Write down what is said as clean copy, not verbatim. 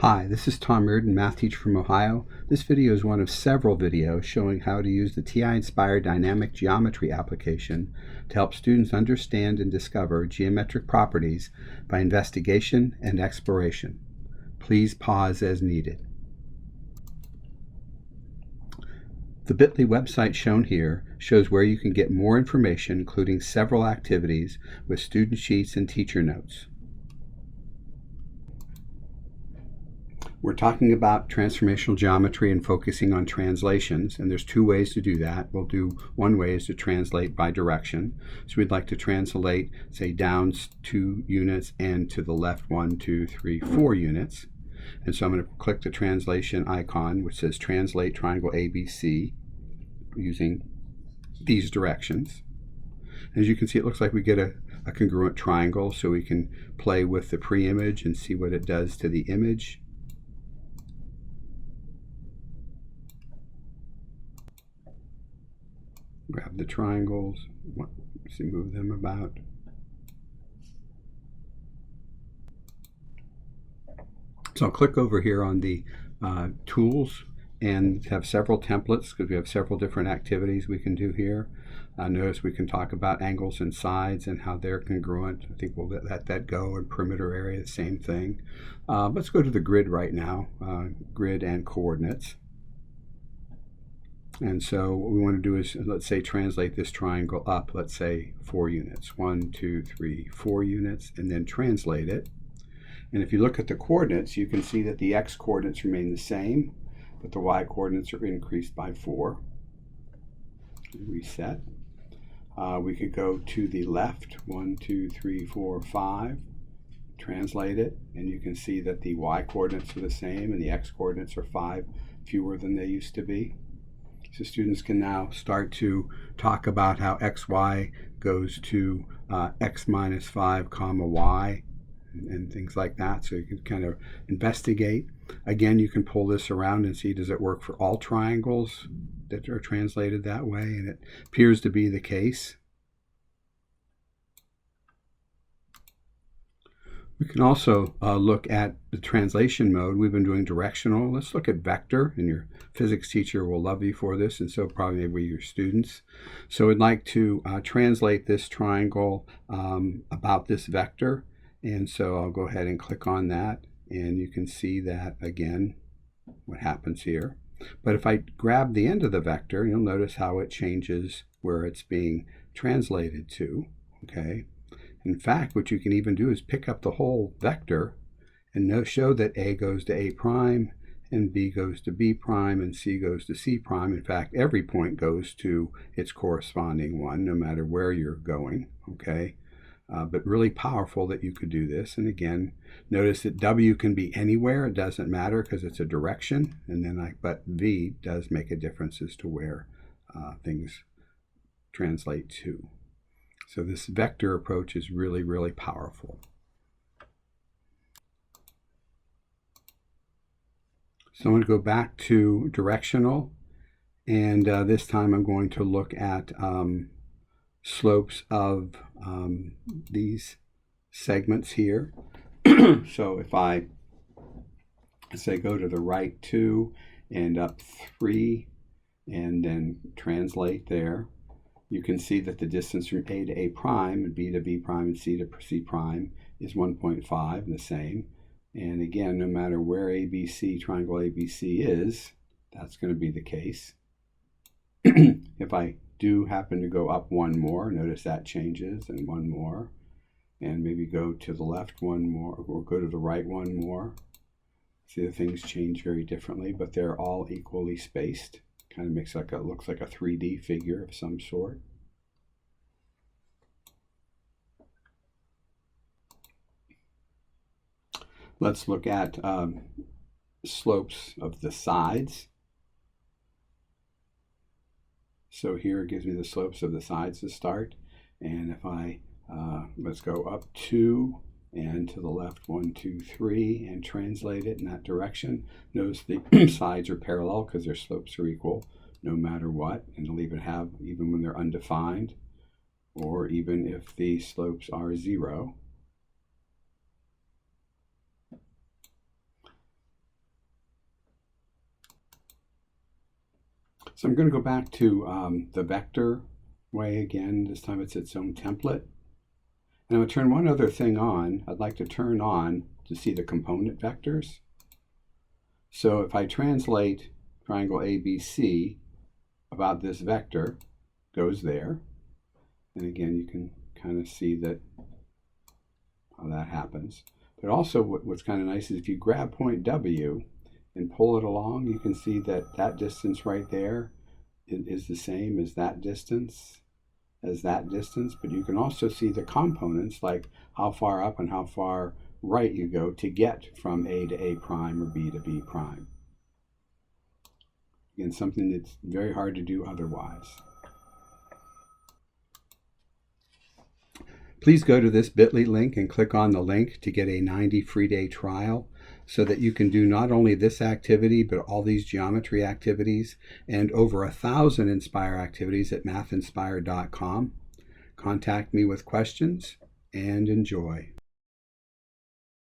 Hi, this is Tom Reardon, math teacher from Ohio. This video is one of several videos showing how to use the TI-Nspire dynamic geometry application to help students understand and discover geometric properties by investigation and exploration. Please pause as needed. The bit.ly website shown here shows where you can get more information, including several activities with student sheets and teacher notes. We're talking about transformational geometry and focusing on translations, and there's two ways to do that. We'll do one way is to translate by direction. So we'd like to translate, say, down 2 units and to the left 1, 2, 3, 4 units. And so I'm going to click the translation icon, which says Translate Triangle ABC, using these directions. As you can see, it looks like we get a congruent triangle, so we can play with the pre-image and see what it does to the image. Grab the triangles, move them about. So I'll click over here on the tools and have several templates because we have several different activities we can do here. Notice we can talk about angles and sides and how they're congruent. I think we'll let that go. And perimeter area, the same thing. Let's go to the grid right now, grid and coordinates. And so what we want to do is, let's say, translate this triangle up, let's say 4 units. 1, 2, 3, 4 units, and then translate it. And if you look at the coordinates, you can see that the x coordinates remain the same, but the y coordinates are increased by 4. Reset. We could go to the left, 1, 2, 3, 4, 5. Translate it, and you can see that the y coordinates are the same, and the x coordinates are 5 fewer than they used to be. So students can now start to talk about how xy goes to x minus 5 comma y and things like that. So you can kind of investigate. Again, you can pull this around and see, does it work for all triangles that are translated that way? And it appears to be the case. We can also look at the translation mode. We've been doing directional. Let's look at vector, and your physics teacher will love you for this, and so probably maybe your students. So we'd like to translate this triangle about this vector, and so I'll go ahead and click on that, and you can see that again, what happens here. But if I grab the end of the vector, you'll notice how it changes where it's being translated to, okay? In fact, what you can even do is pick up the whole vector and show that A goes to A prime, and B goes to B prime, and C goes to C prime. In fact, every point goes to its corresponding one, no matter where you're going, okay? But really powerful that you could do this. And again, notice that W can be anywhere. It doesn't matter because it's a direction. And then but V does make a difference as to where things translate to. So this vector approach is really, really powerful. So I'm going to go back to directional, and this time I'm going to look at slopes of these segments here. So if I say go to the right 2 and up 3 and then translate there, you can see that the distance from A to A prime and B to B prime and C to C prime is 1.5, the same. And again, no matter where ABC, triangle ABC is, that's going to be the case. If I do happen to go up 1 more, notice that changes, and 1 more. And maybe go to the left 1 more, or go to the right 1 more. See, the things change very differently, but they're all equally spaced. Kind of makes like looks like a 3D figure of some sort. Let's look at slopes of the sides. So here it gives me the slopes of the sides to start. And if I, let's go up 2 and to the left 1, 2, 3 and translate it in that direction. Notice the sides are parallel because their slopes are equal no matter what, and they'll even have, even when they're undefined, or even if the slopes are 0. So I'm going to go back to the vector way again. This time it's its own template. And I'm going to turn one other thing on. I'd like to turn on to see the component vectors. So if I translate triangle ABC about this vector, goes there. And again, you can kind of see that how that happens. But also what's kind of nice is if you grab point W and pull it along, you can see that that distance right there is the same as that distance, but you can also see the components, like how far up and how far right you go to get from A to A prime or B to B prime. Again, something that's very hard to do otherwise. Please go to this bit.ly link and click on the link to get a 90 free day trial so that you can do not only this activity, but all these geometry activities and over 1,000 Nspire activities at mathinspire.com. Contact me with questions and enjoy.